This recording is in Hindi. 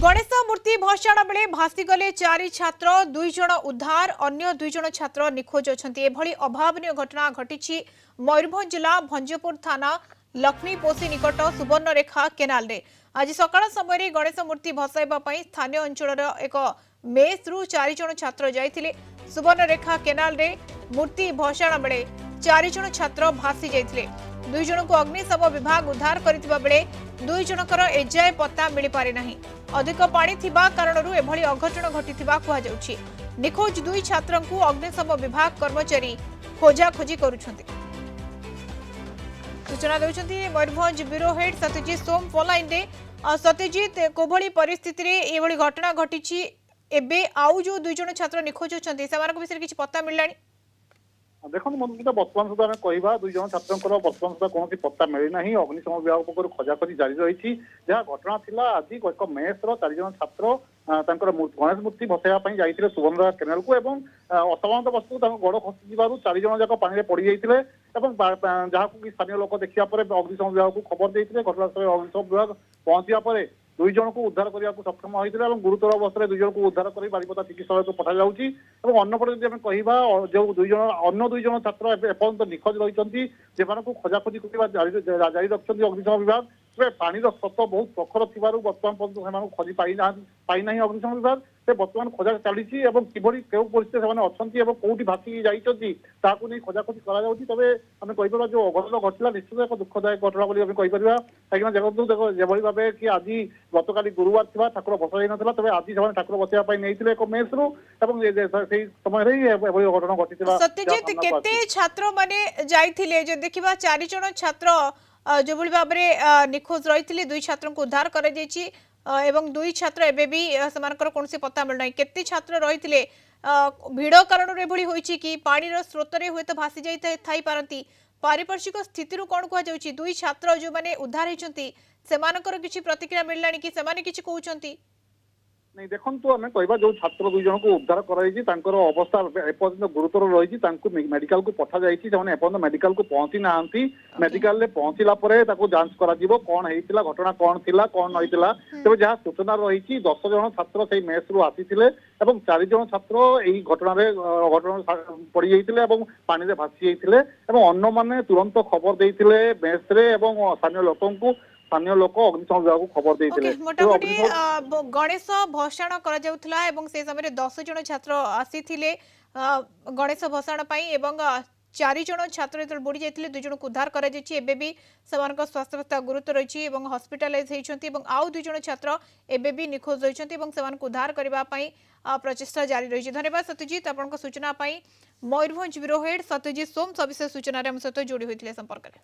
गणेश मूर्ति भसाण बेले भासीगले 4 छात्र 2 जन उद्धार अन्य 2 जन छात्र निखोज अछंती। एभली अभावनीय घटना घटी मयूरभंज जिला भंजपुर थाना लक्ष्मीपोषी निकट सुवर्णरेखा केनाल रे। आज सकाळ समय गणेश मूर्ति भसाइबा पई स्थानीय अंचल एक मेस रु 4 जन छात्र जाइथिले। सुवर्णरेखा केनाल रे मूर्ति भसाण बेले 4 जन छात्र भासी जाइथिले। 2 जन को अग्निशम विभाग उद्धार करथिबा बेले 2 जनकर एजाए पत्ता मिल पारि नाही। अधिक पानी थिबा कारणरू एभली अघटन घटिथिबा कुहा जाउछि। निखोज 2 छात्रंकु अग्निशम विभाग कर्मचारी खोजाखोजी करुछन्ति। सूचना देउछन्ति मयूरभंज ब्यूरो हेड सत्यजित सोम फोनलाइन रे। सत्यजित कोभली परिस्थिति रे एभली घटना घटिछि एबे आउ जो 2 जन छात्र निखोज अछन्ति सेमानक विषय किछि पत्ता मिललानी? देखो बर्तमान सुधा कह 2 जन छात्र बर्तमान सुधा कौन पत्ता मिलना अग्निशम विभाग पक्ष खोजाखोजी जारी रही। जहाँ घटना थिला आज एक मेस 4 जन छात्र गणेश मूर्ति भसाइबा जाइए सुवर्णरेखा केनाल को एवं असावधानता वस्तु गड़ खसी 4 जन जाक पानी पड़ जाते जहाँ को स्थानीय लोक देखा अग्निशम विभाग को खबर देते। घटनास्थल अग्निशम विभाग पहुंचा 2 जन को उद्धार करने को सक्षम होते गुरुतर अवस्था 2 जन को उद्धार कर बारिपदा चिकित्सालय को पठा जाऊँगी। अन्यपटे जब कह जो 2 जन अन्य 2 जन छात्र एपर्यंत निखोज रही खोजाखोजी जारी रखिंट अग्निशम विभाग। पानी स्रोत बहुत प्रखर थी बर्तमान पर्यटन खोजी पाईना अग्निशम विभाग से बर्तमान खोजा चली किभली क्यों परिस्थिति से अच्छा कौटी भासी जाती खोजाखोजी करे आम कहीपर जो अघटन घटला निश्चित एक दुखदायक घटना कहीपर कहीं देखो जो भाव कि आज गतकाली गुरुवार थी ठाकुर बसा जाई ना तेज आज से ठाकुर बसाइबा नहीं एक मेस रु समय घटना घटी। सत्यजित केते छात्र माने जाइथिले जो देखिबा 4 जन छात्र जो भली भाव में निखोज रही 2 छात्र को उद्धार कर एवं 2 छात्र एबे भी समानकर कोनसे पत्ता मिलना केते छात्र रही भिड़ कारण एभली होईची कि पानी रो स्रोत रे होय तो भासी जाई थाई पारंती पारिपार्श्विक स्थिति रु कोन कुआ जाउची 2 छात्र जो माने उद्धार हेचंती सेमानकर किछि प्रतिक्रिया मिललानी कि सेमाने किछि कहउचंती? नहीं देखो आम कह जो छात्र 2 जन को उद्धार कर अवस्था एपर्यंत गुरुतर रही मेडिकल को पठा जापर्यंत मेडिकल को पहुंची ना मेडिकल पहुंचला जांच कर कौन होता घटना कौन थी कौन होता तेज जहाँ सूचना रही 10 जन छात्र से मेस रु आसी 4 जन छात्र यही घटना पड़ जाते पानी में भासी जाते अन्य मैंने तुरंत खबर देते मेस स्थानीय लोक अग्निशम विभाग को खबर देते। मोटामोटी गणेश भसाण करा जाउथला एवं से समय 10 जन छात्र आसीथिले गणेश भसाण पई एवं 4 जन छात्र जो बुड़ी जाइथिले 2 जन को उद्धार करा जायछि। एबे भी समान स्वास्थ्य अवस्था गुरुतर रही एवं हॉस्पिटलाइज होइछन्ति एवं आउ 2 जन छात्र एबे भी निखोज रहिछन्ति एवं समान को उद्धार करबा पई प्रचेष्टा जारी रही। धन्यवाद सत्यजित आपनका सूचना पई। मयूरभंज ब्यूरो हेड सत्यजित सोम सविशेष सूचना रे हम सहित जोड़ी होइथिले संपर्क रे।